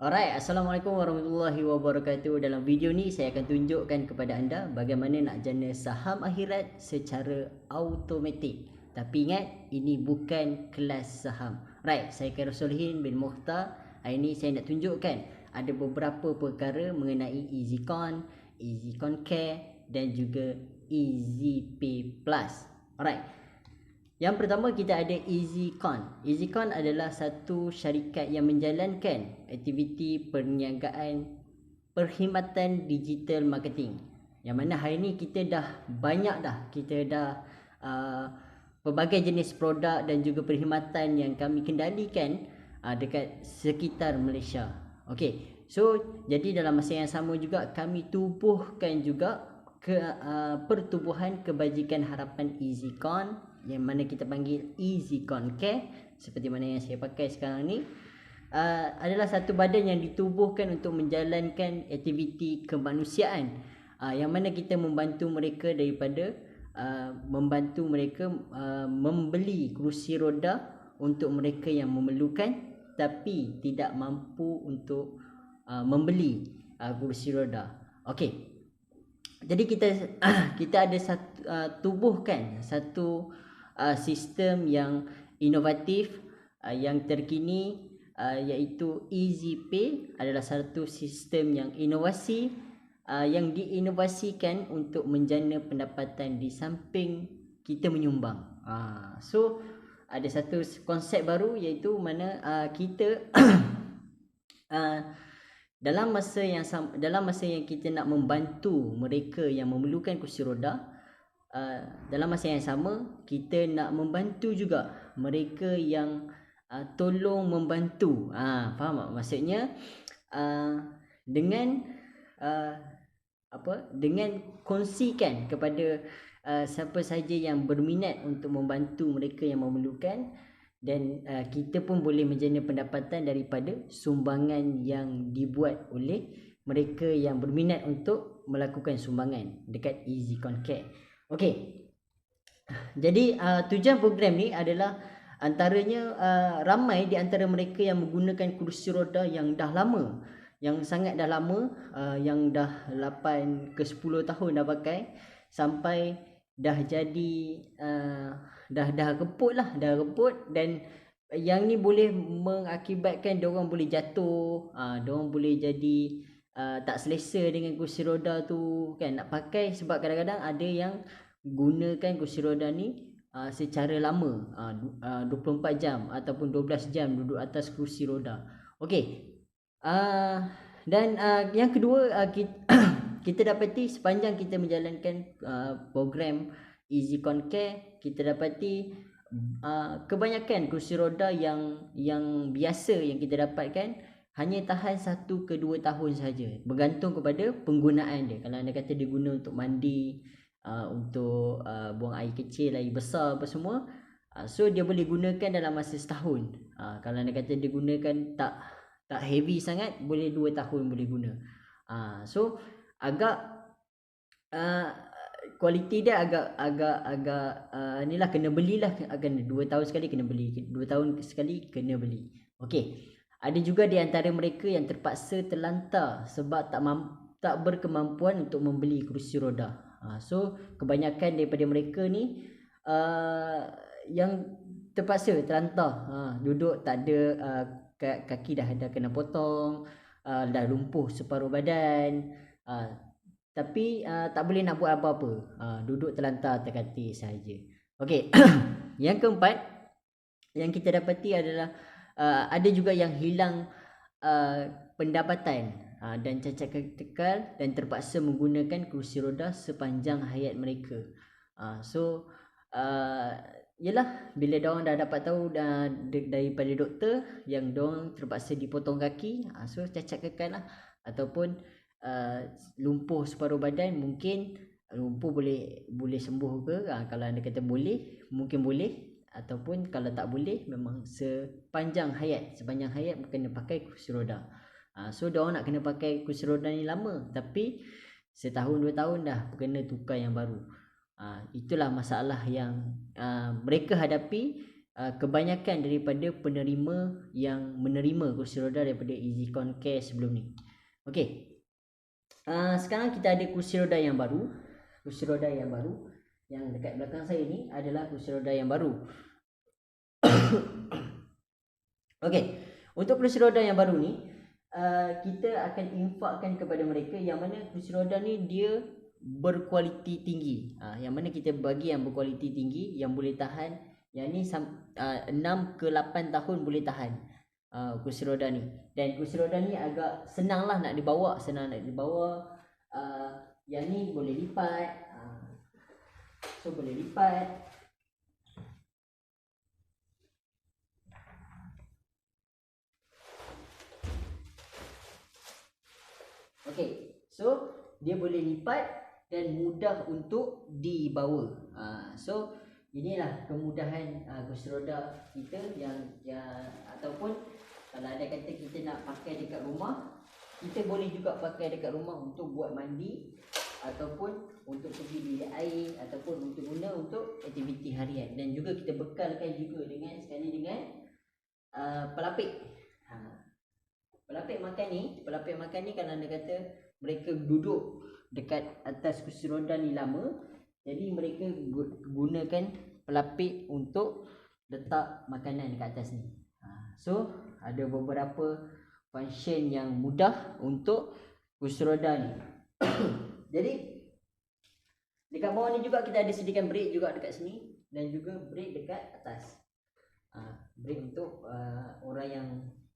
Alright, Assalamualaikum warahmatullahi wabarakatuh. Dalam video ni saya akan tunjukkan kepada anda bagaimana nak jana saham akhirat secara automatik. Tapi ingat, ini bukan kelas saham. Right, saya Khairul Solihin bin Mukhtar. Hari ni saya nak tunjukkan ada beberapa perkara mengenai EasyCon, EasyCon Care dan juga EasyPay Plus. Alright. Yang pertama kita ada EasyCon. EasyCon adalah satu syarikat yang menjalankan aktiviti perniagaan perkhidmatan digital marketing. Yang mana hari ni kita dah banyak pelbagai jenis produk dan juga perkhidmatan yang kami kendalikan dekat sekitar Malaysia. Okey. So jadi dalam masa yang sama juga kami tubuhkan juga pertubuhan kebajikan harapan EasyCon yang mana kita panggil EasyCon Care, seperti mana yang saya pakai sekarang ni, adalah satu badan yang ditubuhkan untuk menjalankan aktiviti kemanusiaan, yang mana kita membantu mereka daripada membantu mereka membeli kerusi roda untuk mereka yang memerlukan tapi tidak mampu untuk membeli kerusi roda. Okey. Jadi kita ada tubuhkan satu sistem yang inovatif, yang terkini, iaitu EasyPay adalah satu sistem yang inovasi, yang diinovasikan untuk menjana pendapatan di samping kita menyumbang. So ada satu konsep baru, iaitu mana kita dalam masa yang kita nak membantu mereka yang memerlukan kursi roda, dalam masa yang sama kita nak membantu juga mereka yang tolong membantu. Faham tak? Maksudnya dengan kongsikan kepada siapa saja yang berminat untuk membantu mereka yang memerlukan, dan kita pun boleh menjana pendapatan daripada sumbangan yang dibuat oleh mereka yang berminat untuk melakukan sumbangan dekat EasyCon Care. Okey. Jadi tujuan program ni adalah antaranya ramai di antara mereka yang menggunakan kerusi roda yang dah lama, yang sangat dah lama, yang dah 8 ke 10 tahun dah pakai, sampai dah jadi dah reput, dan yang ni boleh mengakibatkan diorang boleh jatuh, diorang boleh jadi tak selesa dengan kursi roda tu kan nak pakai, sebab kadang-kadang ada yang gunakan kursi roda ni secara lama, 24 jam ataupun 12 jam duduk atas kursi roda. Okey. Dan yang kedua, kita dapati sepanjang kita menjalankan program EasyCon Care, kita dapati kebanyakan kursi roda yang biasa yang kita dapatkan hanya tahan 1 ke 2 tahun saja, bergantung kepada penggunaan dia. Kalau anda kata dia guna untuk mandi, untuk buang air kecil, air besar apa semua, so dia boleh gunakan dalam masa setahun. Kalau anda kata dia gunakan tak heavy sangat, boleh 2 tahun boleh guna. So agak kualiti dia agak inilah, kena belilah, akan 2 tahun sekali kena beli, 2 tahun sekali kena beli. Okey. Ada juga di antara mereka yang terpaksa terlantar sebab tak berkemampuan untuk membeli kerusi roda. So kebanyakan daripada mereka ni yang terpaksa terlantar, duduk tak ada, kaki dah kena potong, dah lumpuh separuh badan, tapi tak boleh nak buat apa-apa, duduk terlantar terkatil sahaja. Okey. Yang keempat yang kita dapati adalah ada juga yang hilang pendapatan dan cacat kritikal dan terpaksa menggunakan kerusi roda sepanjang hayat mereka. So yalah, bila diorang dah dapat tahu daripada doktor yang diorang terpaksa dipotong kaki, so cacat kekal lah, ataupun lumpuh separuh badan. Mungkin lumpuh boleh sembuh ke? Kalau anda kata boleh, mungkin boleh, ataupun kalau tak boleh, memang sepanjang hayat kena pakai kursi roda. So diorang nak kena pakai kursi roda ni lama, tapi setahun 2 tahun dah kena tukar yang baru. Itulah masalah yang mereka hadapi kebanyakan daripada penerima yang menerima kursi roda daripada EasyCon Care sebelum ni. Okey. Sekarang kita ada kursi roda yang baru. Kursi roda yang baru yang dekat belakang saya ni adalah kursi roda yang baru. Okey. Untuk kursi roda yang baru ni, kita akan infakkan kepada mereka yang mana kursi roda ni dia berkualiti tinggi. Yang mana kita bagi yang berkualiti tinggi, yang boleh tahan, yang ni 6 ke 8 tahun boleh tahan kursi roda ni. Dan kursi roda ni agak senang lah nak dibawa, yang ni boleh lipat. So boleh lipat. Okey, so dia boleh lipat dan mudah untuk dibawa. So inilah kemudahan kursi roda kita yang ataupun kalau ada kata kita nak pakai dekat rumah, kita boleh juga pakai dekat rumah untuk buat mandi ataupun untuk pergi bilik air ataupun untuk guna untuk aktiviti harian. Dan juga kita bekalkan juga dengan pelapik. Pelapik makan ni kalau anda kata mereka duduk dekat atas kursi roda ni lama, jadi mereka gunakan pelapik untuk letak makanan dekat atas ni. So ada beberapa function yang mudah untuk kursi roda ni. Jadi dekat bawah ni juga kita ada sediakan brake juga dekat sini dan juga brake dekat atas. Brake untuk orang yang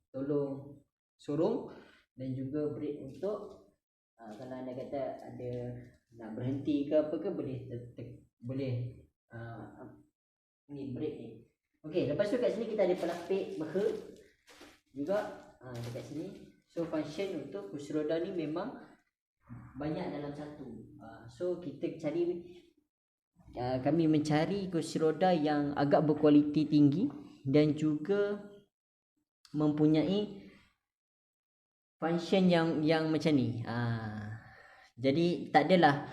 tolong sorong dan juga brake untuk kalau anda kata ada nak berhenti ke apa ke boleh ni brake ni. Okey, lepas tu kat sini kita ada pelapik beha juga dekat sini. So function untuk kursi roda ni memang banyak dalam satu. So kita cari kami mencari kursi roda yang agak berkualiti tinggi dan juga mempunyai function yang macam ni. Jadi tak adalah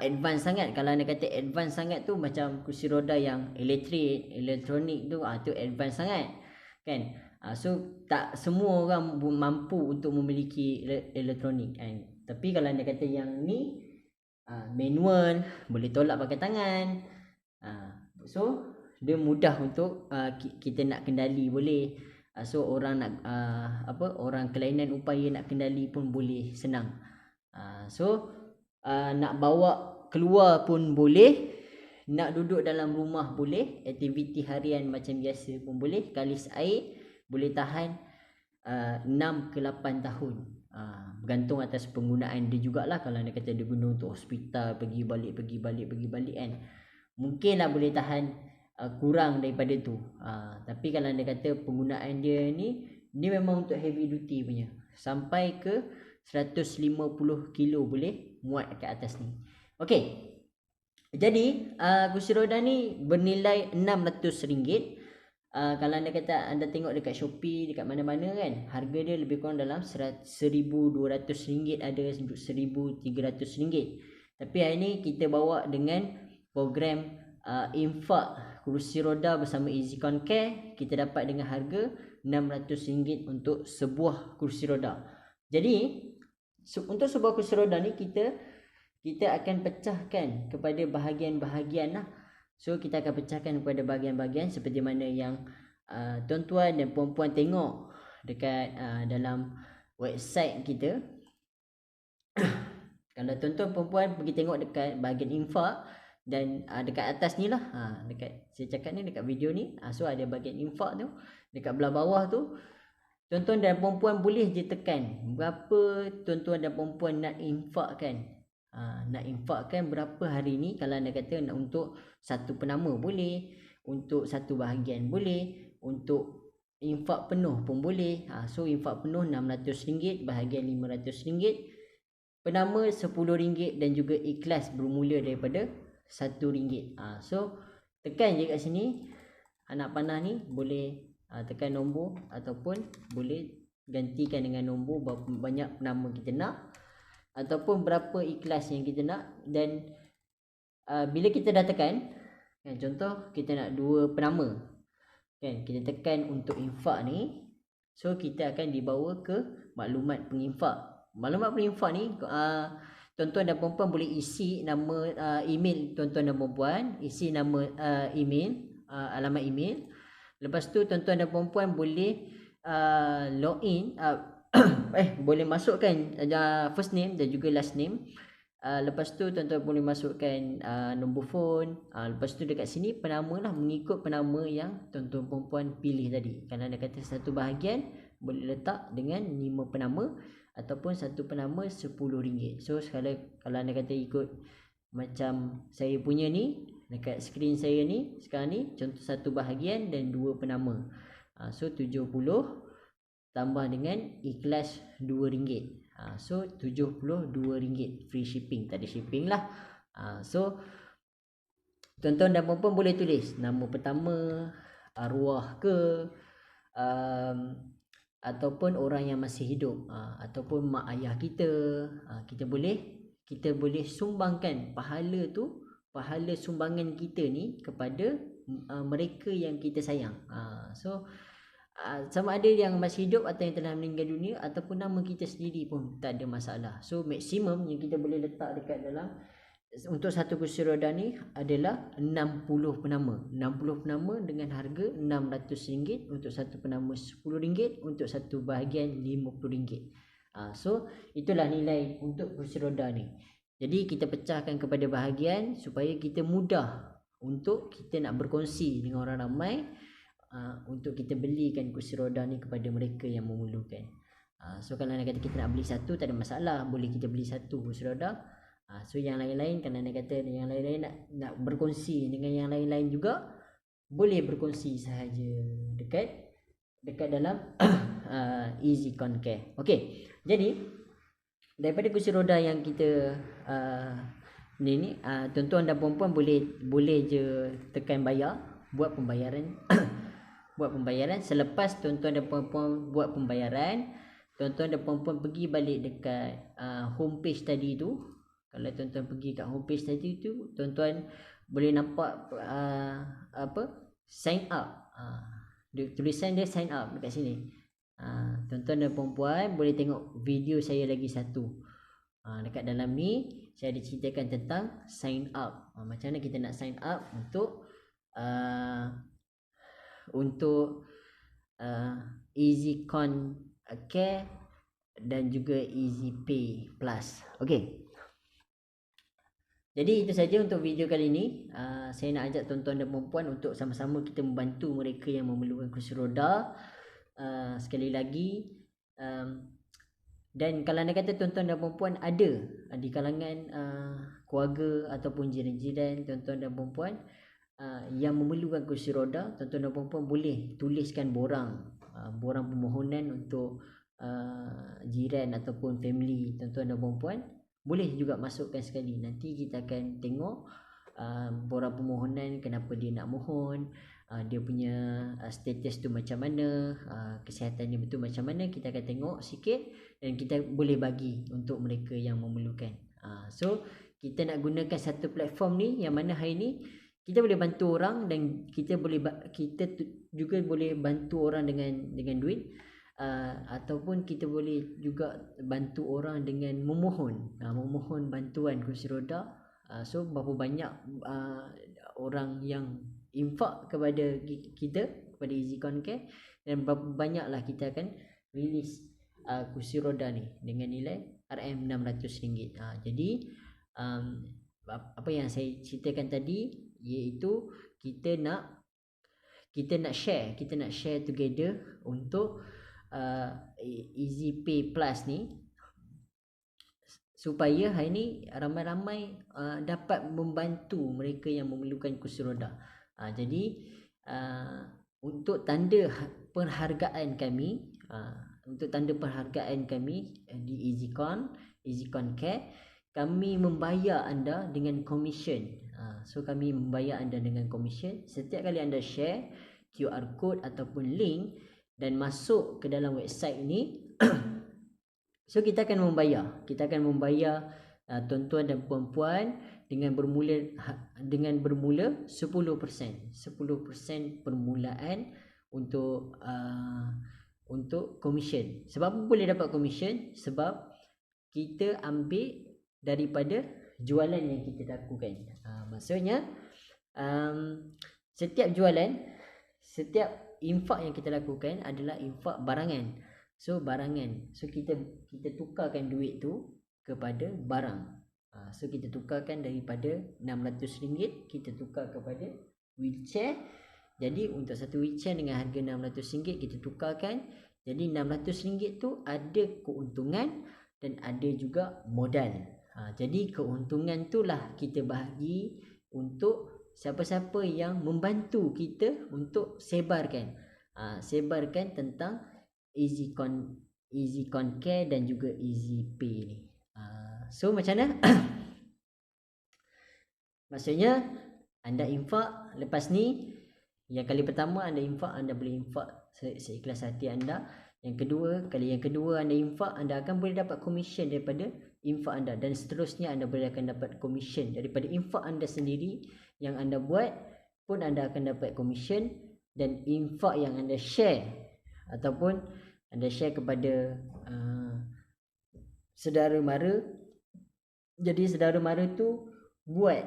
advance sangat. Kalau anda kata advance sangat tu macam kursi roda yang elektronik tu advance sangat kan. So tak semua orang mampu untuk memiliki elektronik kan. Tapi kalau anda kata yang ni manual, boleh tolak pakai tangan, so dia mudah untuk kita nak kendali boleh. So orang nak orang kelainan upaya nak kendali pun boleh senang. So nak bawa keluar pun boleh, nak duduk dalam rumah boleh, aktiviti harian macam biasa pun boleh. Kalis air boleh tahan 6 ke 8 tahun. Bergantung atas penggunaan dia jugalah. Kalau anda kata dia guna untuk hospital, pergi balik kan, mungkinlah boleh tahan kurang daripada tu. Tapi kalau anda kata penggunaan dia ni memang untuk heavy duty punya, sampai ke 150 kilo boleh muat kat atas ni. Okey. Jadi kursi roda ni bernilai RM600. Kalau anda kata anda tengok dekat Shopee, dekat mana-mana kan, harga dia lebih kurang dalam RM1,200, ada RM1,300. Tapi hari ni kita bawa dengan program infak kursi roda bersama EasyCon Care, kita dapat dengan harga RM600 untuk sebuah kursi roda. Jadi untuk sebuah kursi roda ni kita akan pecahkan kepada bahagian-bahagian lah. So kita akan pecahkan kepada bahagian-bahagian seperti mana yang tuan-tuan dan puan-puan tengok dekat dalam website kita. Kalau tuan-tuan puan-puan pergi tengok dekat bahagian infak dan dekat atas ni lah, dekat saya cakap ni dekat video ni, so ada bahagian infak tu dekat belah bawah tu. Tuan-tuan dan puan-puan boleh je tekan berapa tuan-tuan dan puan-puan nak infakkan. Nak infakkan berapa hari ni. Kalau anda kata nak untuk satu penama boleh, untuk satu bahagian boleh, untuk infak penuh pun boleh. So infak penuh RM600, bahagian RM500, penama RM10 dan juga ikhlas bermula daripada RM1. So tekan je kat sini, anak panah ni boleh tekan nombor ataupun boleh gantikan dengan nombor berapa banyak penama kita nak ataupun berapa ikhlas yang kita nak. Dan bila kita dah tekan, contoh kita nak 2 penama, kan, kita tekan untuk infak ni, so kita akan dibawa ke maklumat penginfak. Maklumat penginfak ni tuan-tuan dan puan-puan boleh isi nama email tuan-tuan dan puan-puan, isi nama email, alamat email. Lepas tu tuan-tuan dan puan-puan boleh login boleh masukkan first name dan juga last name. Lepas tu tuan-tuan boleh masukkan nombor phone. Lepas tu dekat sini penama lah, mengikut penama yang tuan-tuan perempuan pilih tadi. Kalau anda kata satu bahagian boleh letak dengan 5 penama ataupun satu penama RM10. So kalau anda kata ikut macam saya punya ni, dekat skrin saya ni sekarang ni, contoh satu bahagian dan 2 penama. So 70 tambah dengan ikhlas RM2. So RM72 free shipping, tak ada shipping lah. So tuan-tuan dan puan-puan boleh tulis nama pertama, arwah ke, ataupun orang yang masih hidup, ataupun mak ayah kita. Kita boleh sumbangkan pahala sumbangan kita ni kepada mereka yang kita sayang. So sama ada yang masih hidup atau yang telah meninggal dunia ataupun nama kita sendiri pun tak ada masalah. So maksimum yang kita boleh letak dekat dalam untuk satu kursi roda ni adalah 60 penama. 60 penama dengan harga RM600 untuk satu penama RM10, untuk satu bahagian RM50. So itulah nilai untuk kursi roda ni. Jadi kita pecahkan kepada bahagian supaya kita mudah untuk kita nak berkongsi dengan orang ramai, untuk kita belikan kursi roda ni kepada mereka yang memerlukan. So kalau anda kata kita nak beli satu, tak ada masalah, boleh kita beli satu kursi roda. So yang lain-lain, kalau anda kata yang lain-lain nak berkongsi dengan yang lain-lain juga, boleh berkongsi sahaja dekat dalam EasyCon Care. Okey, jadi daripada kursi roda yang kita ni tuan-tuan dan puan-puan boleh je tekan bayar, buat pembayaran. Buat pembayaran. Selepas tuan-tuan dan puan-puan buat pembayaran, tuan-tuan dan puan-puan pergi balik dekat homepage tadi tu. Kalau tuan-tuan pergi kat homepage tadi tu, tuan-tuan boleh nampak sign up. Tulisan dia sign up dekat sini. Tuan-tuan dan puan-puan boleh tengok video saya lagi satu. Dekat dalam ni saya ada ceritakan tentang sign up. Macam mana kita nak sign up untuk EasyCon Care dan juga EasyPay Plus. Okey. Jadi itu saja untuk video kali ini. Saya nak ajak tuan-tuan dan puan-puan untuk sama-sama kita membantu mereka yang memerlukan kursi roda. Sekali lagi, dan kalau anda kata tuan-tuan dan puan-puan ada di kalangan keluarga ataupun jiran-jiran tuan-tuan dan puan-puan yang memerlukan kursi roda, tuan-tuan dan puan-puan boleh tuliskan borang permohonan untuk jiran ataupun family tuan-tuan dan puan-puan. Boleh juga masukkan sekali. Nanti kita akan tengok borang permohonan, kenapa dia nak mohon, dia punya status tu macam mana, kesihatan dia betul macam mana. Kita akan tengok sikit dan kita boleh bagi untuk mereka yang memerlukan. So kita nak gunakan satu platform ni, yang mana hari ni kita boleh bantu orang dan kita juga boleh bantu orang dengan duit, ataupun kita boleh juga bantu orang dengan memohon bantuan kursi roda. So berapa banyak orang yang infak kepada kita, kepada EasyCon Care, dan berapa banyaklah kita akan release kursi roda ni dengan nilai RM600. Jadi apa yang saya ceritakan tadi, iaitu kita nak share together untuk EasyPay Plus ni, supaya hari ni ramai-ramai dapat membantu mereka yang memerlukan kursi roda. Jadi untuk tanda penghargaan kami, di EasyCon Care, kami membayar anda dengan komisen. So kami membayar anda dengan komisen setiap kali anda share QR code ataupun link dan masuk ke dalam website ini. So kita akan membayar tuan-tuan dan puan-puan dengan bermula 10% permulaan untuk commission. Sebab apa boleh dapat commission? Sebab kita ambil daripada jualan yang kita lakukan. Maksudnya setiap jualan, setiap infak yang kita lakukan adalah infak barangan. So barangan. So kita tukarkan duit tu kepada barang. So kita tukarkan daripada RM600 kita tukar kepada wheelchair. Jadi untuk satu wheelchair dengan harga RM600 kita tukarkan. Jadi RM600 tu ada keuntungan dan ada juga modal. Jadi keuntungan tu lah kita bahagi untuk siapa-siapa yang membantu kita untuk sebarkan tentang EasyCon Care dan juga EasyPay ni. So macam mana? Maksudnya anda infak lepas ni, yang kali pertama anda infak, anda boleh infak seikhlas hati anda. Yang kedua anda infak, anda akan boleh dapat komisen daripada infak anda, dan seterusnya anda boleh akan dapat komisen daripada infak anda sendiri yang anda buat pun anda akan dapat komisen, dan infak yang anda share ataupun anda share kepada saudara mara. Jadi saudara mara tu buat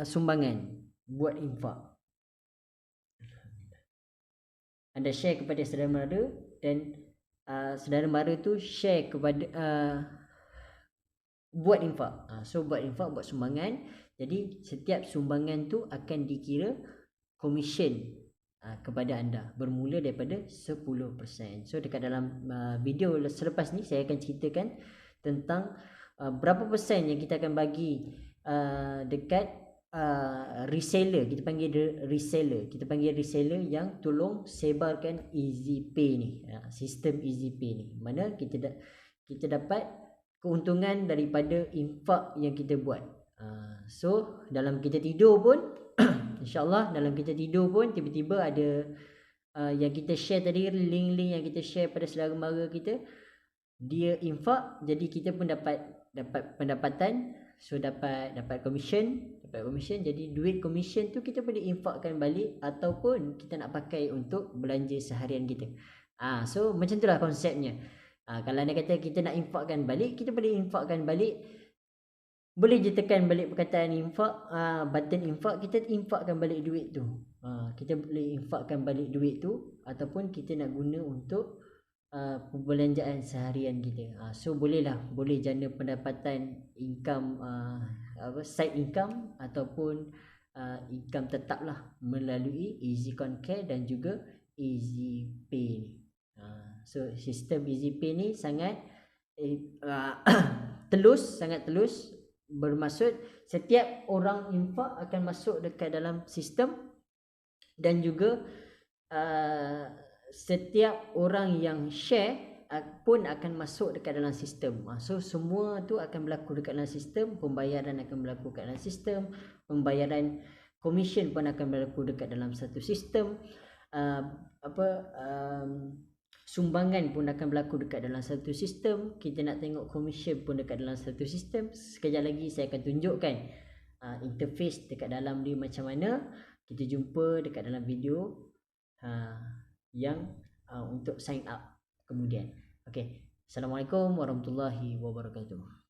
sumbangan, buat infak. Anda share kepada saudara mara dan saudara mara tu share kepada buat infak. So buat infak, buat sumbangan. Jadi setiap sumbangan tu akan dikira komisen kepada anda bermula daripada 10%. So dekat dalam video selepas ni saya akan ceritakan tentang berapa persen yang kita akan bagi dekat reseller. Kita panggil reseller yang tolong sebarkan EasyPay ni, sistem EasyPay ni, mana kita dapat keuntungan daripada infak yang kita buat. So dalam kita tidur pun InsyaAllah dalam kita tidur pun tiba-tiba ada yang kita share tadi, link-link yang kita share pada saudara mara kita, dia infak, jadi kita pun dapat pendapatan. So dapat komisen. Jadi duit komisen tu kita boleh infakkan balik ataupun kita nak pakai untuk belanja seharian kita. So macam itulah konsepnya. Kalau anda kata kita nak infakkan balik, kita boleh infakkan balik. Boleh je tekan balik perkataan infak, button infak, kita infakkan balik duit tu. Kita boleh infakkan balik duit tu ataupun kita nak guna untuk perbelanjaan seharian kita. So boleh jana pendapatan, income, side income ataupun income tetap lah melalui EasyCon Care dan juga EasyPay ni. So sistem EasyPay ni sangat sangat telus. Bermaksud setiap orang infak akan masuk dekat dalam sistem, dan juga setiap orang yang share pun akan masuk dekat dalam sistem. So semua tu akan berlaku dekat dalam sistem. Pembayaran akan berlaku dekat dalam sistem, pembayaran komisen pun akan berlaku dekat dalam satu sistem, sumbangan pun akan berlaku dekat dalam satu sistem. Kita nak tengok komisen pun dekat dalam satu sistem. Sekejap lagi saya akan tunjukkan interface dekat dalam dia macam mana. Kita jumpa dekat dalam video yang untuk sign up kemudian. Assalamualaikum warahmatullahi wabarakatuh.